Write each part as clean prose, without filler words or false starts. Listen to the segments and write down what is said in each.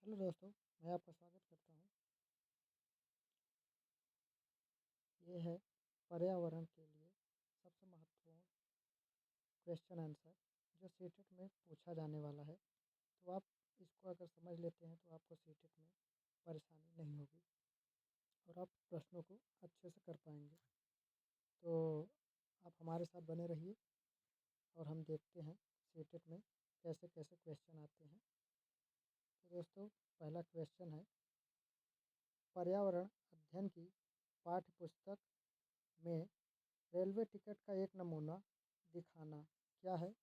Hello दोस्तों, मैं आपका स्वागत करता हूँ। ये है पर्यावरण के लिए सबसे महत्वपूर्ण क्वेश्चन आंसर जो सीटेट में पूछा जाने वाला है। तो आप इसको अगर समझ लेते हैं तो आपको सीटेट में परेशानी नहीं होगी और आप प्रश्नों को अच्छे से कर पाएंगे। तो आप हमारे साथ बने रहिए और हम देखते हैं सीटेट में कैसे कैसे क्वेश्चन आते हैं। तो दोस्तों, पहला क्वेश्चन है, पर्यावरण अध्ययन की पाठ्य पुस्तक में रेलवे टिकट का एक नमूना दिखाना क्या है?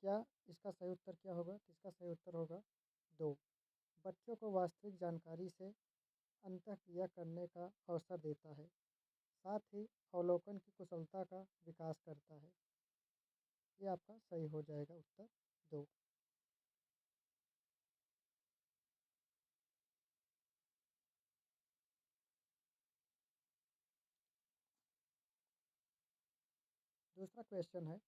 क्या इसका सही उत्तर क्या होगा? तो इसका सही उत्तर होगा 2। बच्चों को वास्तविक जानकारी से अंतःक्रिया करने का अवसर देता है, साथ ही अवलोकन की कुशलता का विकास करता है। ये आपका सही हो जाएगा उत्तर 2। दूसरा क्वेश्चन है,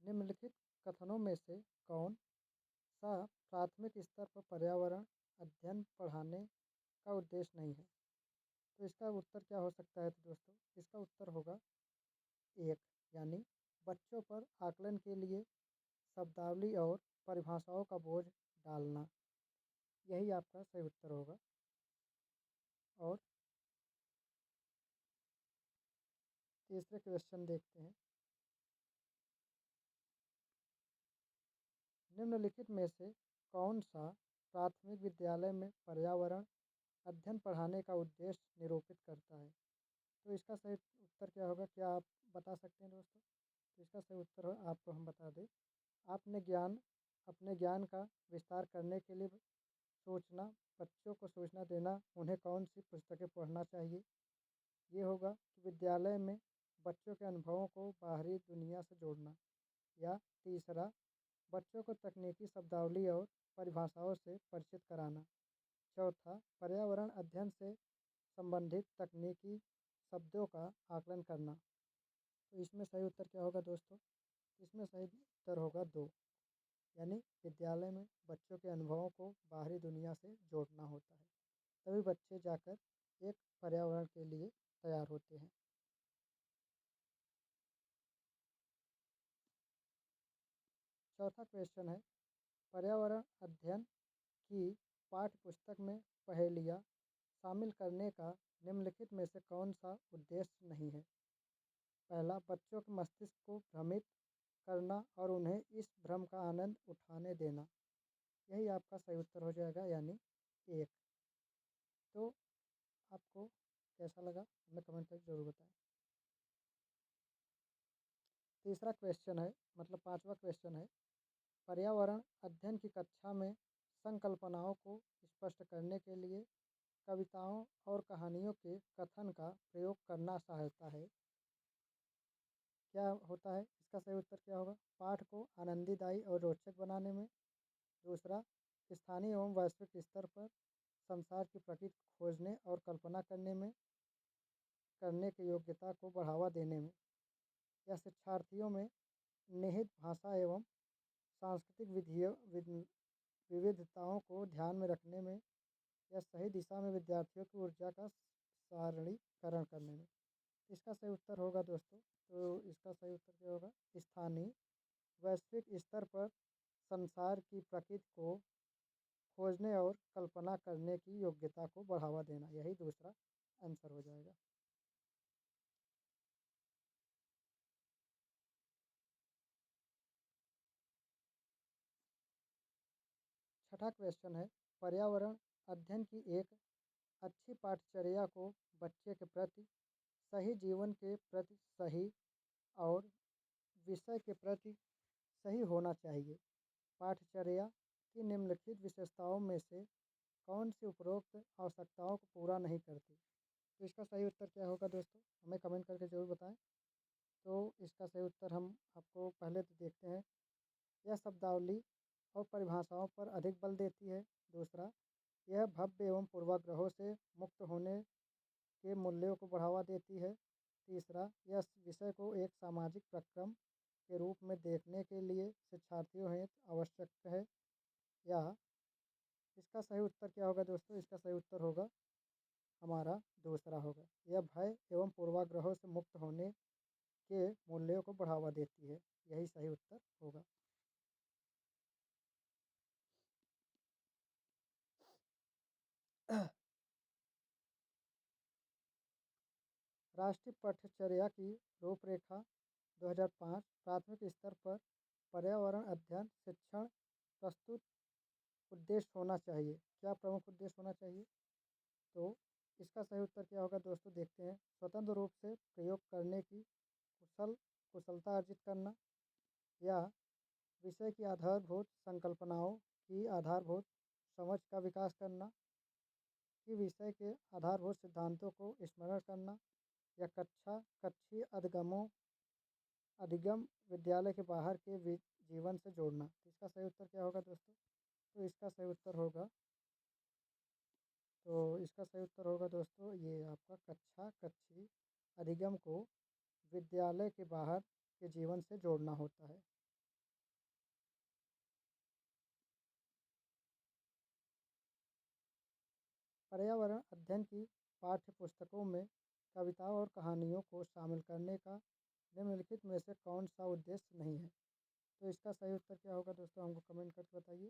निम्नलिखित कथनों में से कौन सा प्राथमिक स्तर पर पर्यावरण अध्ययन पढ़ाने का उद्देश्य नहीं है? तो इसका उत्तर क्या हो सकता है? तो दोस्तों, इसका उत्तर होगा 1, यानी बच्चों पर आकलन के लिए शब्दावली और परिभाषाओं का बोझ डालना। यही आपका सही उत्तर होगा। और तीसरे क्वेश्चन देखते हैं, निम्नलिखित में से कौन सा प्राथमिक विद्यालय में पर्यावरण अध्ययन पढ़ाने का उद्देश्य निरूपित करता है? तो इसका सही उत्तर क्या होगा? क्या आप बता सकते हैं दोस्तों? तो इसका सही उत्तर आपको हम बता दें, आपने ज्ञान अपने ज्ञान का विस्तार करने के लिए सोचना, बच्चों को सूचना देना, उन्हें कौन सी पुस्तकें पढ़ना चाहिए। ये होगा कि विद्यालय में बच्चों के अनुभवों को बाहरी दुनिया से जोड़ना। या तीसरा, बच्चों को तकनीकी शब्दावली और परिभाषाओं से परिचित कराना। चौथा, पर्यावरण अध्ययन से संबंधित तकनीकी शब्दों का आकलन करना। तो इसमें सही उत्तर क्या होगा दोस्तों? इसमें सही उत्तर होगा 2, यानी विद्यालय में बच्चों के अनुभवों को बाहरी दुनिया से जोड़ना होता है, तभी बच्चे जाकर एक पर्यावरण के लिए तैयार होते हैं। चौथा क्वेश्चन है, पर्यावरण अध्ययन की पाठ्य पुस्तक में पहेलियाँ शामिल करने का निम्नलिखित में से कौन सा उद्देश्य नहीं है? पहला, बच्चों के मस्तिष्क को भ्रमित करना और उन्हें इस भ्रम का आनंद उठाने देना। यही आपका सही उत्तर हो जाएगा, यानी 1। तो आपको कैसा लगा हमें कमेंट करके ज़रूर बताएं। तीसरा क्वेश्चन है, मतलब पांचवा क्वेश्चन है, पर्यावरण अध्ययन की कक्षा में संकल्पनाओं को स्पष्ट करने के लिए कविताओं और कहानियों के कथन का प्रयोग करना सहायता है। क्या होता है? इसका सही उत्तर क्या होगा? पाठ को आनंददायी और रोचक बनाने में। दूसरा, स्थानीय एवं वैश्विक स्तर पर संसार की प्रकृति खोजने और कल्पना करने की योग्यता को बढ़ावा देने में। या शिक्षार्थियों में निहित भाषा एवं सांस्कृतिक विविधताओं को ध्यान में रखने में। या सही दिशा में विद्यार्थियों की ऊर्जा का सारणीकरण करने में। इसका सही उत्तर होगा दोस्तों, तो इसका सही उत्तर क्या होगा? स्थानीय वैश्विक स्तर पर संसार की प्रकृति को खोजने और कल्पना करने की योग्यता को बढ़ावा देना। यही दूसरा आंसर हो जाएगा। छठा क्वेश्चन है, पर्यावरण अध्ययन की एक अच्छी पाठचर्या को बच्चे के प्रति सही, जीवन के प्रति सही और विषय के प्रति सही होना चाहिए। पाठचर्या की निम्नलिखित विशेषताओं में से कौन सी उपरोक्त आवश्यकताओं को पूरा नहीं करती? तो इसका सही उत्तर क्या होगा दोस्तों? हमें कमेंट करके ज़रूर बताएं। तो इसका सही उत्तर हम आपको पहले तो देखते हैं। यह शब्दावली और परिभाषाओं पर अधिक बल देती है। दूसरा, यह भव्य एवं पूर्वाग्रहों से मुक्त होने के मूल्यों को बढ़ावा देती है। तीसरा, यह विषय को एक सामाजिक प्रक्रम के रूप में देखने के लिए शिक्षार्थियों हेतु आवश्यक है। या इसका सही उत्तर क्या होगा दोस्तों? इसका सही उत्तर होगा हमारा दूसरा होगा। यह भय एवं पूर्वाग्रहों से मुक्त होने के मूल्यों को बढ़ावा देती है। यही सही उत्तर होगा। राष्ट्रीय पठचर्या की रूपरेखा 2005 प्राथमिक स्तर पर पर्यावरण अध्ययन शिक्षण प्रस्तुत उद्देश्य होना चाहिए। क्या प्रमुख उद्देश्य होना चाहिए? तो इसका सही उत्तर क्या होगा दोस्तों? देखते हैं। स्वतंत्र रूप से प्रयोग करने की कुशलता अर्जित करना, या विषय की आधारभूत संकल्पनाओं की आधारभूत समझ का विकास करना, कि विषय के आधारभूत सिद्धांतों को स्मरण करना, या कक्षीय अधिगम विद्यालय के बाहर के जीवन से जोड़ना। तो इसका सही उत्तर क्या होगा दोस्तों? तो इसका सही उत्तर होगा दोस्तों ये आपका कक्षीय अधिगम को विद्यालय के बाहर के जीवन से जोड़ना होता है। पर्यावरण अध्ययन की पाठ्य पुस्तकों में कविताओं और कहानियों को शामिल करने का निम्नलिखित में से कौन सा उद्देश्य नहीं है? तो इसका सही उत्तर क्या होगा दोस्तों? हमको कमेंट करके बताइए।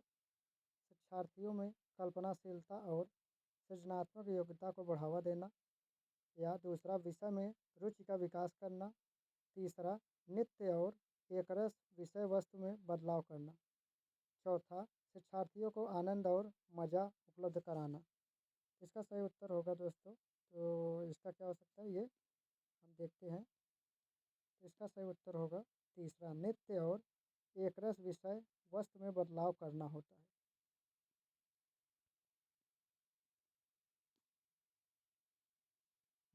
शिक्षार्थियों में कल्पनाशीलता और सृजनात्मक योग्यता को बढ़ावा देना, या दूसरा विषय में रुचि का विकास करना, तीसरा नित्य और एकरस विषय वस्तु में बदलाव करना, चौथा शिक्षार्थियों को आनंद और मज़ा उपलब्ध कराना। इसका सही उत्तर होगा दोस्तों, तो इसका क्या हो सकता है ये हम देखते हैं। तो इसका सही उत्तर होगा तीसरा, नित्य और एकरस विषय वस्तु में बदलाव करना होता है।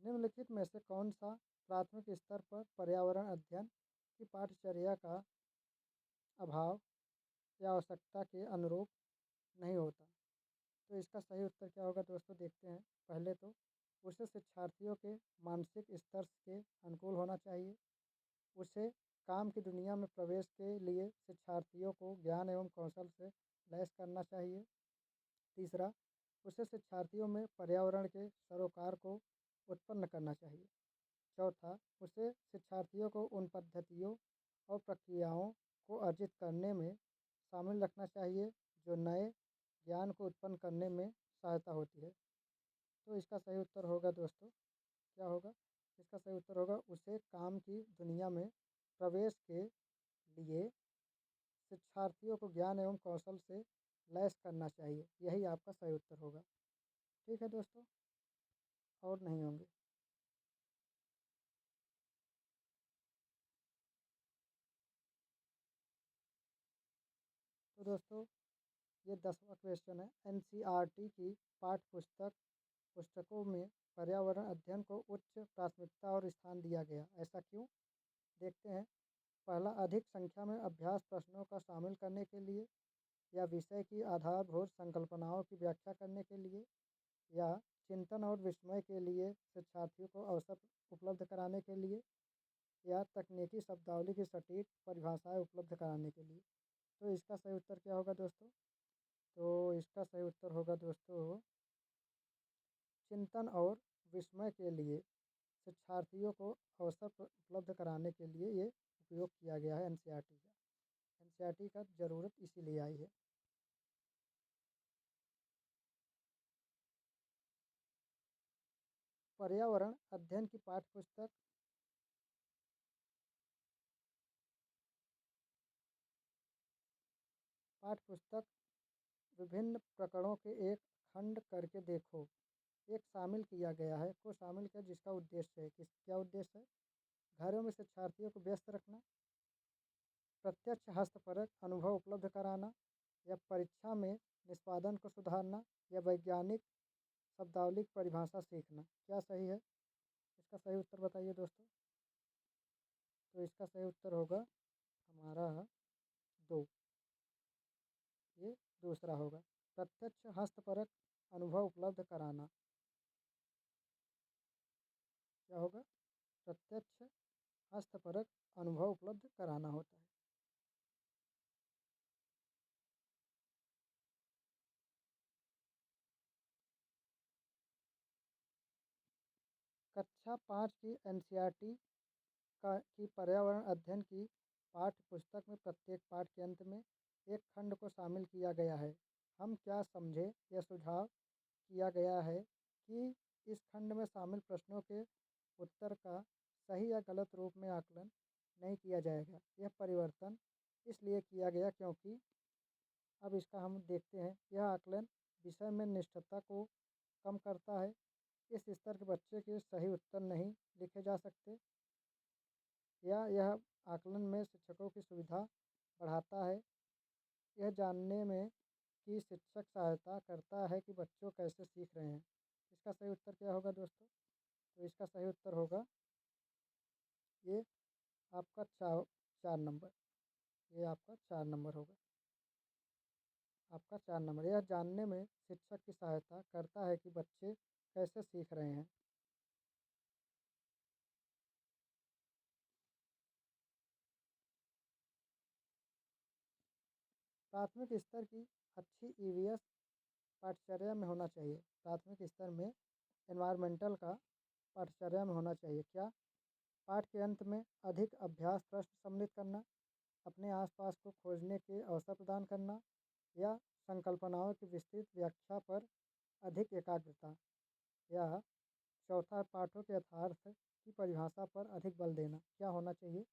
निम्नलिखित में से कौन सा प्राथमिक स्तर पर पर्यावरण अध्ययन की पाठ्यचर्या का अभाव या आवश्यकता के अनुरूप नहीं होता? तो इसका सही उत्तर क्या होगा दोस्तों? देखते हैं। पहले तो उसे शिक्षार्थियों के मानसिक स्तर के अनुकूल होना चाहिए। उसे काम की दुनिया में प्रवेश के लिए शिक्षार्थियों को ज्ञान एवं कौशल से लैस करना चाहिए। तीसरा, उसे शिक्षार्थियों में पर्यावरण के सरोकार को उत्पन्न करना चाहिए। चौथा, उसे शिक्षार्थियों को उन पद्धतियों और प्रक्रियाओं को अर्जित करने में शामिल रखना चाहिए जो नए ज्ञान को उत्पन्न करने में सहायता होती है। तो इसका सही उत्तर होगा दोस्तों, क्या होगा? इसका सही उत्तर होगा उसे काम की दुनिया में प्रवेश के लिए शिक्षार्थियों को ज्ञान एवं कौशल से लैस करना चाहिए। यही आपका सही उत्तर होगा। ठीक है दोस्तों, और नहीं होंगे। तो दोस्तों ये 10वां क्वेश्चन है। एनसीईआरटी की पुस्तकों में पर्यावरण अध्ययन को उच्च प्राथमिकता और स्थान दिया गया, ऐसा क्यों? देखते हैं। पहला, अधिक संख्या में अभ्यास प्रश्नों का शामिल करने के लिए, या विषय की आधारभूत संकल्पनाओं की व्याख्या करने के लिए, या चिंतन और विस्मय के लिए शिक्षार्थियों को अवसर उपलब्ध कराने के लिए, या तकनीकी शब्दावली की सटीक परिभाषाएं उपलब्ध कराने के लिए। तो इसका सही उत्तर क्या होगा दोस्तों? तो इसका सही उत्तर होगा दोस्तों चिंतन और विस्मय के लिए शिक्षार्थियों को अवसर उपलब्ध कराने के लिए ये उपयोग किया गया है एनसीईआरटी का। एनसीईआरटी का ज़रूरत इसीलिए आई है। पर्यावरण अध्ययन की पाठ्यपुस्तक विभिन्न प्रकरणों के एक खंड करके देखो, एक शामिल किया गया है को शामिल किया जिसका उद्देश्य है क्या उद्देश्य है? घरों में शिक्षार्थियों को व्यस्त रखना, प्रत्यक्ष हस्तपरक अनुभव उपलब्ध कराना, या परीक्षा में निष्पादन को सुधारना, या वैज्ञानिक शब्दावली की परिभाषा सीखना। क्या सही है? इसका सही उत्तर बताइए दोस्तों। तो इसका सही उत्तर होगा हमारा 2, ये दूसरा होगा, प्रत्यक्ष हस्तपरक अनुभव उपलब्ध कराना। क्या होगा? प्रत्यक्ष हस्तपरक अनुभव उपलब्ध कराना होता है। कक्षा 5 की एनसीईआरटी की पर्यावरण अध्ययन की पाठ्य पुस्तक में प्रत्येक पाठ के अंत में एक खंड को शामिल किया गया है। हम क्या समझे यह सुझाव किया गया है कि इस खंड में शामिल प्रश्नों के उत्तर का सही या गलत रूप में आकलन नहीं किया जाएगा। यह परिवर्तन इसलिए किया गया क्योंकि अब इसका हम देखते हैं, यह आकलन विषय में निष्ठता को कम करता है। इस स्तर के बच्चे के सही उत्तर नहीं लिखे जा सकते, या यह आकलन में शिक्षकों की सुविधा बढ़ाता है। यह जानने में कि शिक्षक सहायता करता है कि बच्चों कैसे सीख रहे हैं। इसका सही उत्तर क्या होगा दोस्तों? तो इसका सही उत्तर होगा ये आपका 4 नंबर। ये आपका 4 नंबर होगा। आपका 4 नंबर, यह जानने में शिक्षक की सहायता करता है कि बच्चे कैसे सीख रहे हैं। प्राथमिक स्तर की अच्छी ईवीएस पाठचर्या में होना चाहिए। प्राथमिक स्तर में एनवायरमेंटल का पाठचर्या में होना चाहिए। क्या? पाठ के अंत में अधिक अभ्यास प्रश्न सम्मिलित करना, अपने आसपास को खोजने के अवसर प्रदान करना, या संकल्पनाओं की विस्तृत व्याख्या पर अधिक एकाग्रता, या चौथा पाठों के यथार्थ की परिभाषा पर अधिक बल देना। क्या होना चाहिए?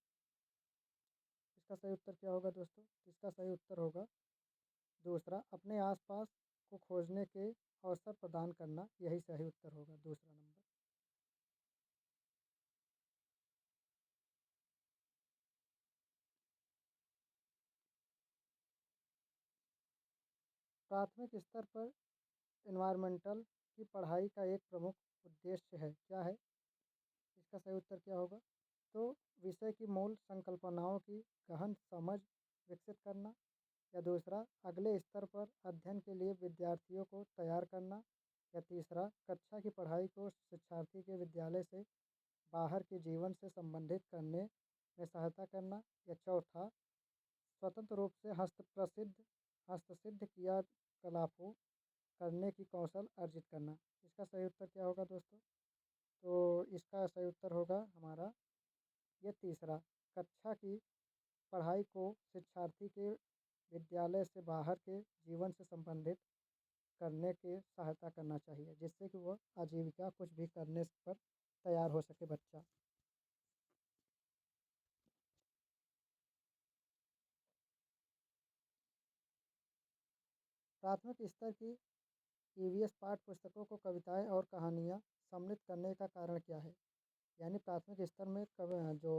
इसका सही उत्तर क्या होगा दोस्तों? इसका सही उत्तर होगा दूसरा, अपने आसपास को खोजने के अवसर प्रदान करना। यही सही उत्तर होगा, दूसरा नंबर। प्राथमिक स्तर पर एनवायरमेंटल की पढ़ाई का एक प्रमुख उद्देश्य है। क्या है? इसका सही उत्तर क्या होगा? तो विषय की मूल संकल्पनाओं की गहन समझ विकसित करना, या दूसरा अगले स्तर पर अध्ययन के लिए विद्यार्थियों को तैयार करना, या तीसरा कक्षा की पढ़ाई को शिक्षार्थी के विद्यालय से बाहर के जीवन से संबंधित करने में सहायता करना, या चौथा स्वतंत्र रूप से हस्तसिद्ध क्रियाकलापों करने की कौशल अर्जित करना। इसका सही उत्तर क्या होगा दोस्तों? तो इसका सही उत्तर होगा हमारा ये तीसरा, कक्षा की पढ़ाई को शिक्षार्थी के विद्यालय से बाहर के जीवन से संबंधित करने के सहायता करना चाहिए, जिससे कि वह आजीविका कुछ भी करने पर तैयार हो सके बच्चा। प्राथमिक स्तर की ईवीएस पाठ्य पुस्तकों को कविताएं और कहानियाँ सम्मिलित करने का कारण क्या है? यानी प्राथमिक स्तर में जो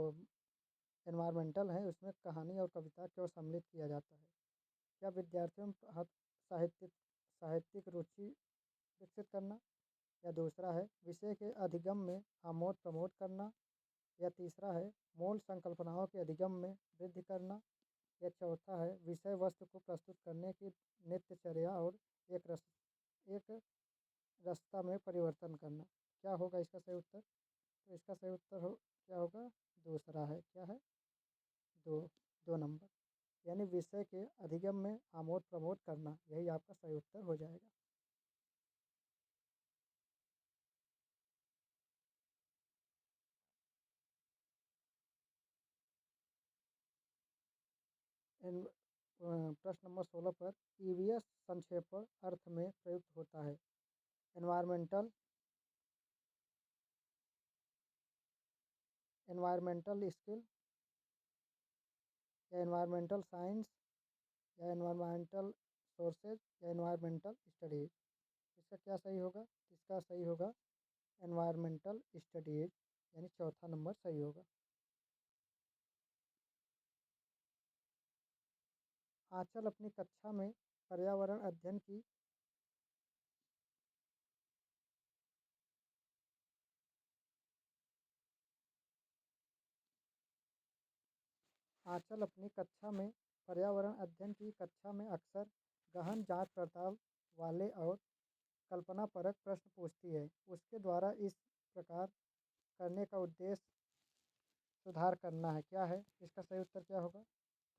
एनवायरमेंटल है उसमें कहानी और कविता क्यों सम्मिलित किया जाता है? क्या विद्यार्थियों में साहित्यिक रुचि विकसित करना, या दूसरा है विषय के अधिगम में आमोद प्रमोद करना, या तीसरा है मूल संकल्पनाओं के अधिगम में वृद्धि करना, या चौथा है विषय वस्तु को प्रस्तुत करने की नित्यचर्या और एक रस एक रास्ता में परिवर्तन करना। क्या होगा इसका सही उत्तर? तो इसका सही उत्तर क्या होगा? दूसरा है। क्या है? 2 नंबर, यानी विषय के अधिगम में आमोद प्रमोद करना। यही आपका सही उत्तर हो जाएगा। प्रश्न नंबर 16 पर ईवीएस संक्षेपण अर्थ में प्रयुक्त होता है। एनवायरमेंटल एनवायरमेंटल स्किल, या एनवायरमेंटल साइंस, या एनवायरमेंटल सोर्सेज, या एनवायरमेंटल स्टडीज। इसका क्या सही होगा? इसका सही होगा एनवायरमेंटल स्टडीज, यानी चौथा नंबर सही होगा। आंचल अपनी कक्षा में पर्यावरण अध्ययन की आंचल अपनी कक्षा में पर्यावरण अध्ययन की कक्षा में अक्सर गहन जांच पड़ताल वाले और कल्पनापरक प्रश्न पूछती है। उसके द्वारा इस प्रकार करने का उद्देश्य सुधार करना है। क्या है? इसका सही उत्तर क्या होगा?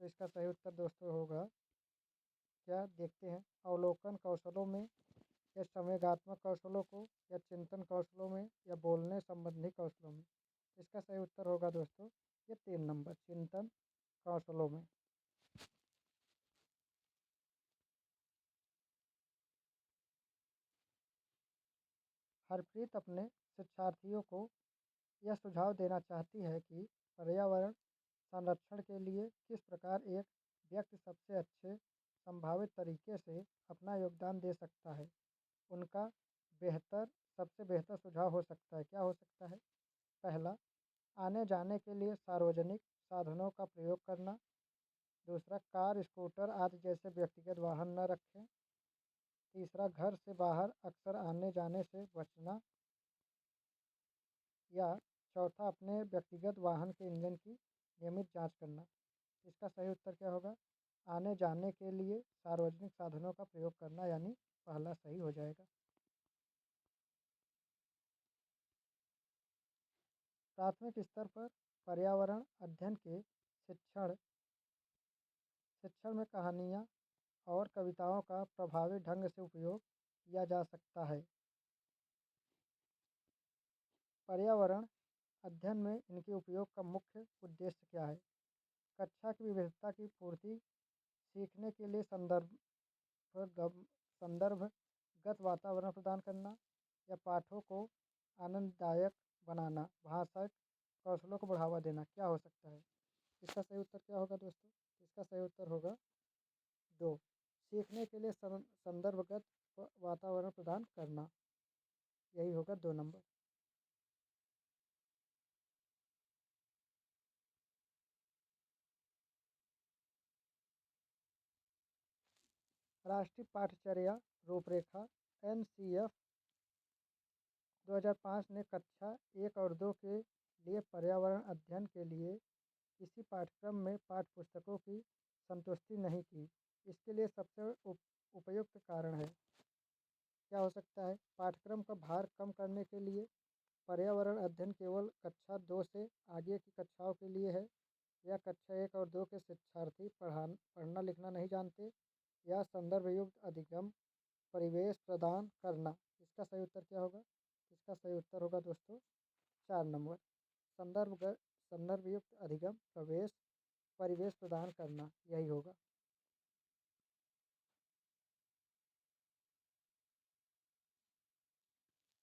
तो इसका सही उत्तर दोस्तों होगा, क्या देखते हैं, अवलोकन कौशलों में या संवेगात्मक कौशलों को, या चिंतन कौशलों में, या बोलने संबंधी कौशलों में? इसका सही उत्तर होगा दोस्तों ये 3 नंबर, चिंतन कौशलों में। हरप्रीत अपने शिक्षार्थियों को यह सुझाव देना चाहती है कि पर्यावरण संरक्षण के लिए किस प्रकार एक व्यक्ति सबसे अच्छे संभावित तरीके से अपना योगदान दे सकता है। उनका बेहतर सबसे बेहतर सुझाव हो सकता है, क्या हो सकता है? पहला, आने जाने के लिए सार्वजनिक साधनों का प्रयोग करना। दूसरा, कार, स्कूटर आदि जैसे व्यक्तिगत वाहन न रखें। तीसरा, घर से बाहर अक्सर आने जाने से बचना। या चौथा, अपने व्यक्तिगत वाहन के इंजन की नियमित जांच करना। इसका सही उत्तर क्या होगा? आने जाने के लिए सार्वजनिक साधनों का प्रयोग करना, यानी पहला सही हो जाएगा। प्राथमिक स्तर पर पर्यावरण अध्ययन के शिक्षण में कहानियाँ और कविताओं का प्रभावी ढंग से उपयोग किया जा सकता है। पर्यावरण अध्ययन में इनके उपयोग का मुख्य उद्देश्य क्या है? कक्षा की विविधता की पूर्ति, सीखने के लिए संदर्भगत वातावरण प्रदान करना, या पाठों को आनंददायक बनाना, भाषा कौशलों को बढ़ावा देना, क्या हो सकता है? इसका सही उत्तर क्या होगा दोस्तों? इसका सही उत्तर होगा 2, सीखने के लिए संदर्भगत वातावरण प्रदान करना, यही होगा 2 नंबर। राष्ट्रीय पाठचर्या रूपरेखा NCF 2005 ने कक्षा 1 और 2 के लिए पर्यावरण अध्ययन के लिए किसी पाठ्यक्रम में पाठ्यपुस्तकों की संतुष्टि नहीं की। इसके लिए सबसे उपयुक्त कारण है, क्या हो सकता है? पाठ्यक्रम का भार कम करने के लिए, पर्यावरण अध्ययन केवल कक्षा 2 से आगे की कक्षाओं के लिए है, या कक्षा 1 और 2 के शिक्षार्थी पढ़ना लिखना नहीं जानते, या संदर्भ युक्त अधिगम परिवेश प्रदान करना। इसका सही उत्तर क्या होगा? इसका सही उत्तर होगा दोस्तों 4 नंबर, संदर्भ युक्त अधिगम परिवेश प्रदान करना, यही होगा।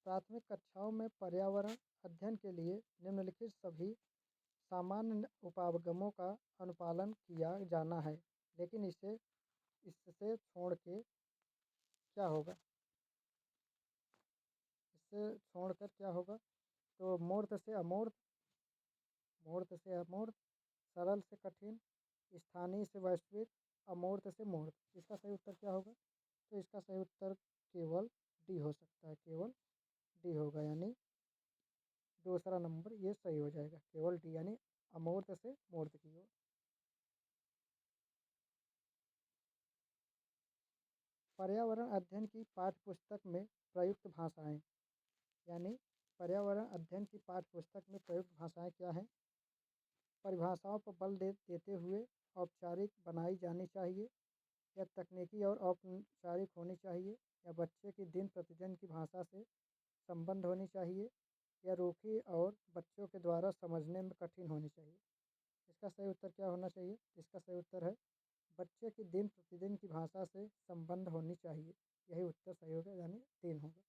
प्राथमिक कक्षाओं में पर्यावरण अध्ययन के लिए निम्नलिखित सभी सामान्य उपागमों का अनुपालन किया जाना है, लेकिन इससे छोड़ के क्या होगा? इससे छोड़कर क्या होगा? तो मूर्त से अमूर्त, सरल से कठिन, स्थानीय से वैश्विक, अमूर्त से मूर्त। इसका सही उत्तर क्या होगा? तो इसका सही उत्तर केवल डी हो सकता है, केवल डी होगा, यानी 2 नंबर ये सही हो जाएगा, केवल डी, यानी अमूर्त से मूर्त की ओर। पर्यावरण अध्ययन की पाठ्यपुस्तक में प्रयुक्त भाषाएं, यानी पर्यावरण अध्ययन की पाठ्यपुस्तक में प्रयुक्त भाषाएं क्या हैं? परिभाषाओं पर बल देते हुए औपचारिक बनाई जानी चाहिए, या तकनीकी और औपचारिक होनी चाहिए, या बच्चे की दिन प्रतिदिन की भाषा से संबंध होनी चाहिए, या रूखी और बच्चों के द्वारा समझने में कठिन होनी चाहिए। इसका सही उत्तर क्या होना चाहिए? इसका सही उत्तर है बच्चे की दिन प्रतिदिन की भाषा से संबंध होनी चाहिए, यही उत्तर सही होगा, यानी 3 होगा।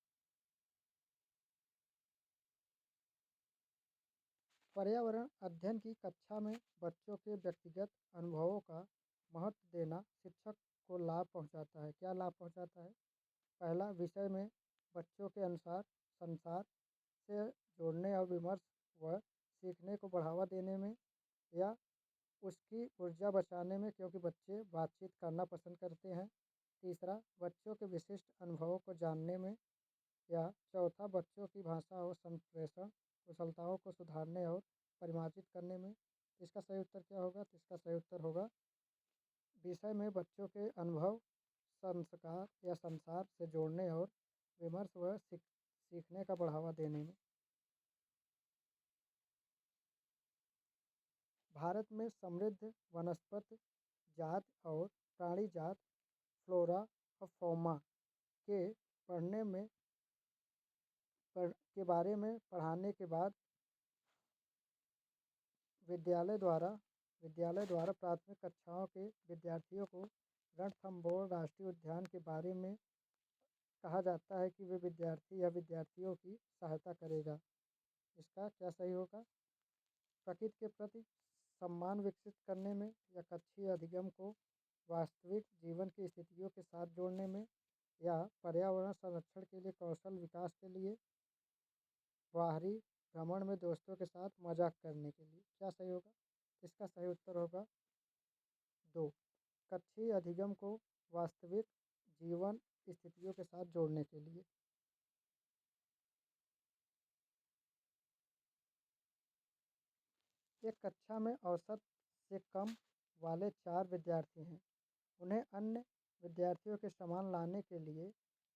पर्यावरण अध्ययन की कक्षा में बच्चों के व्यक्तिगत अनुभवों का महत्व देना शिक्षक को लाभ पहुंचाता है, क्या लाभ पहुंचाता है? पहला, विषय में बच्चों के अनुसार संसार से जोड़ने और विमर्श व सीखने को बढ़ावा देने में, या उसकी ऊर्जा बचाने में, क्योंकि बच्चे बातचीत करना पसंद करते हैं। तीसरा, बच्चों के विशिष्ट अनुभवों को जानने में, या चौथा, बच्चों की भाषा और संप्रेषण कुशलताओं को सुधारने और परिमार्जित करने में। इसका सही उत्तर क्या होगा? तो इसका सही उत्तर होगा विषय में बच्चों के अनुभव संस्कार या संसार से जोड़ने और विमर्श व सीखने का बढ़ावा देने में। भारत में समृद्ध वनस्पति जात और प्राणी जात फ्लोरा और फौना के पढ़ने में के बारे में पढ़ाने के बाद विद्यालय द्वारा प्राथमिक कक्षाओं के विद्यार्थियों को रणथंभौर राष्ट्रीय उद्यान के बारे में कहा जाता है कि वे विद्यार्थी या विद्यार्थियों की सहायता करेगा। इसका क्या सही होगा? प्रकृति के प्रति सम्मान विकसित करने में या कक्षीय अधिगम को वास्तविक जीवन की स्थितियों के साथ जोड़ने में या पर्यावरण संरक्षण के लिए कौशल विकास के लिए बाहरी भ्रमण में दोस्तों के साथ मजाक करने के लिए। क्या सही होगा? इसका सही उत्तर होगा 2, कक्षीय अधिगम को वास्तविक जीवन स्थितियों के साथ जोड़ने के लिए। एक कक्षा में औसत से कम वाले 4 विद्यार्थी हैं। उन्हें अन्य विद्यार्थियों के समान लाने के लिए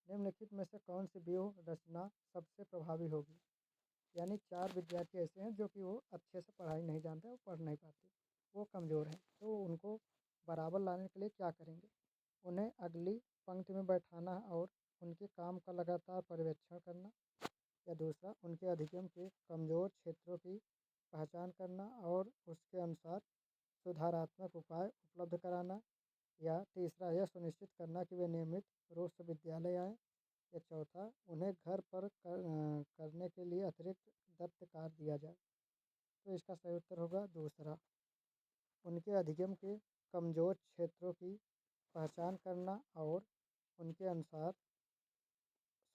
निम्नलिखित में से कौन सी व्यूह रचना सबसे प्रभावी होगी? यानी 4 विद्यार्थी ऐसे हैं जो कि वो अच्छे से पढ़ाई नहीं जानते, वो पढ़ नहीं पाते, वो कमज़ोर हैं, तो उनको बराबर लाने के लिए क्या करेंगे? उन्हें अगली पंक्ति में बैठाना और उनके काम का लगातार पर्यवेक्षण करना, या दूसरा उनके अधिगम के कमज़ोर क्षेत्रों की पहचान करना और उसके अनुसार सुधारात्मक उपाय उपलब्ध कराना, या तीसरा यह सुनिश्चित करना कि वे नियमित रूप से विद्यालय आएँ, या चौथा उन्हें घर पर करने के लिए अतिरिक्त दत्त कार्य दिया जाए। तो इसका सही उत्तर होगा दूसरा, उनके अधिगम के कमज़ोर क्षेत्रों की पहचान करना और उनके अनुसार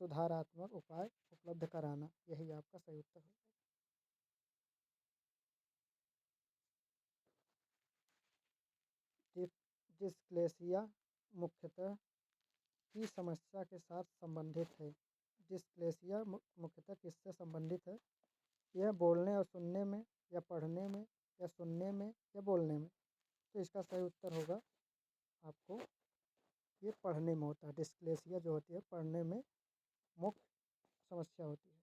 सुधारात्मक उपाय उपलब्ध कराना। यही आपका सही उत्तर होगा। डिस्लेक्सिया मुख्यतः की समस्या के साथ संबंधित है। डिस्लेक्सिया मुख्यतः किससे संबंधित है? यह बोलने और सुनने में, या पढ़ने में, या सुनने में, या बोलने में। तो इसका सही उत्तर होगा आपको, ये पढ़ने में होता है। डिस्लेक्सिया जो होती है पढ़ने में मुख्य समस्या होती है।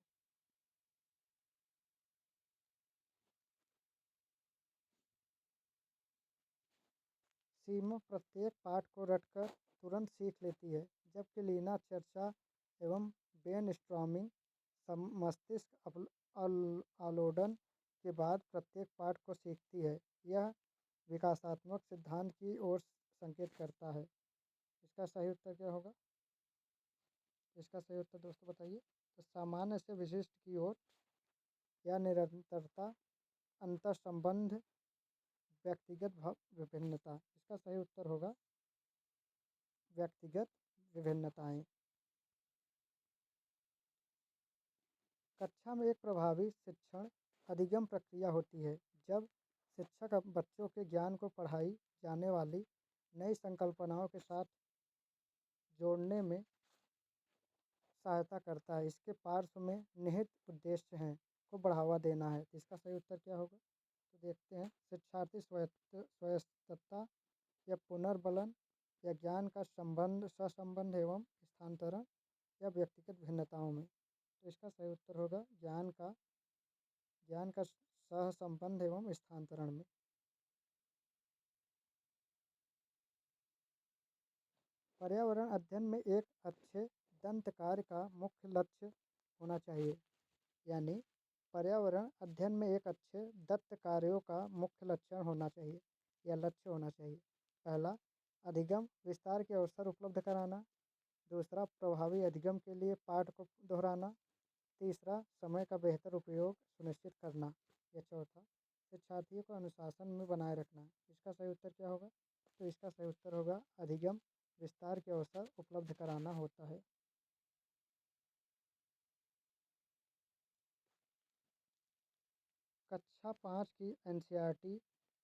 सीमा प्रत्येक पाठ को रटकर तुरंत सीख लेती है, जबकि लीना चर्चा एवं ब्रेनस्टॉर्मिंग मस्तिष्क आलोडन के बाद प्रत्येक पाठ को सीखती है। यह विकासात्मक सिद्धांत की ओर संकेत करता है। इसका सही उत्तर क्या होगा? इसका सही उत्तर दोस्तों बताइए। तो सामान्य से विशिष्ट की ओर, या निरंतरता, अंतर्संबंध, व्यक्तिगत विभिन्नता। इसका सही उत्तर होगा व्यक्तिगत विभिन्नताएं। कक्षा में एक प्रभावी शिक्षण अधिगम प्रक्रिया होती है जब शिक्षक बच्चों के ज्ञान को पढ़ाई जाने वाली नई संकल्पनाओं के साथ जोड़ने में सहायता करता है। इसके पार्श्व में निहित उद्देश्य हैं को बढ़ावा देना है। तो इसका सही उत्तर क्या होगा? तो देखते हैं। शिक्षार्थी स्वायत्तता या पुनर्बलन, या ज्ञान का सहसंबंध एवं स्थानांतरण, या व्यक्तिगत भिन्नताओं में। तो इसका सही उत्तर होगा ज्ञान का सहसंबंध एवं स्थानांतरण में। पर्यावरण अध्ययन में एक अच्छे दंत कार्य का मुख्य लक्ष्य होना चाहिए। यानी पर्यावरण अध्ययन में एक अच्छे दत्त कार्यों का मुख्य लक्षण होना चाहिए, या लक्ष्य होना चाहिए। पहला, अधिगम विस्तार के अवसर उपलब्ध कराना। दूसरा, प्रभावी अधिगम के लिए पाठ को दोहराना। तीसरा, समय का बेहतर उपयोग सुनिश्चित करना। या चौथा, शिक्षार्थियों को अनुशासन में बनाए रखना। इसका सही उत्तर क्या होगा? तो इसका सही उत्तर होगा अधिगम विस्तार के अवसर उपलब्ध कराना होता है। कक्षा 5 की एनसीईआरटी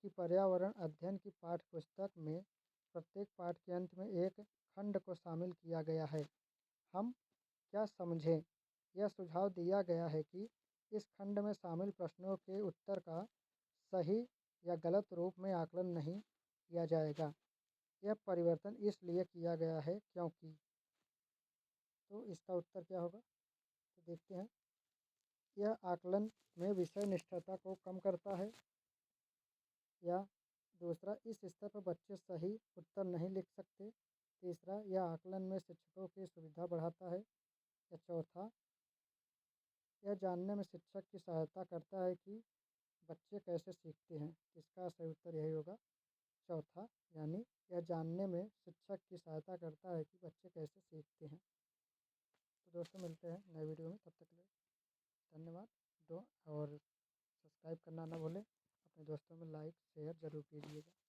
की पर्यावरण अध्ययन की पाठ्यपुस्तक में प्रत्येक पाठ के अंत में एक खंड को शामिल किया गया है। हम क्या समझें? यह सुझाव दिया गया है कि इस खंड में शामिल प्रश्नों के उत्तर का सही या गलत रूप में आकलन नहीं किया जाएगा। यह परिवर्तन इसलिए किया गया है क्योंकि। तो इसका उत्तर क्या होगा? तो देखते हैं। यह आकलन में विषय निष्ठता को कम करता है, या दूसरा, इस स्तर पर बच्चे सही उत्तर नहीं लिख सकते। तीसरा, यह आकलन में शिक्षकों की सुविधा बढ़ाता है। या चौथा, यह जानने में शिक्षक की सहायता करता है कि बच्चे कैसे सीखते हैं। इसका सही उत्तर यही होगा, चौथा, यानी यह जानने में शिक्षक की सहायता करता है कि बच्चे कैसे सीखते हैं। तो दोस्तों मिलते हैं नए वीडियो में, तब तक के लिए धन्यवाद। और सब्सक्राइब करना ना भूलें। अपने दोस्तों में लाइक शेयर ज़रूर कीजिएगा।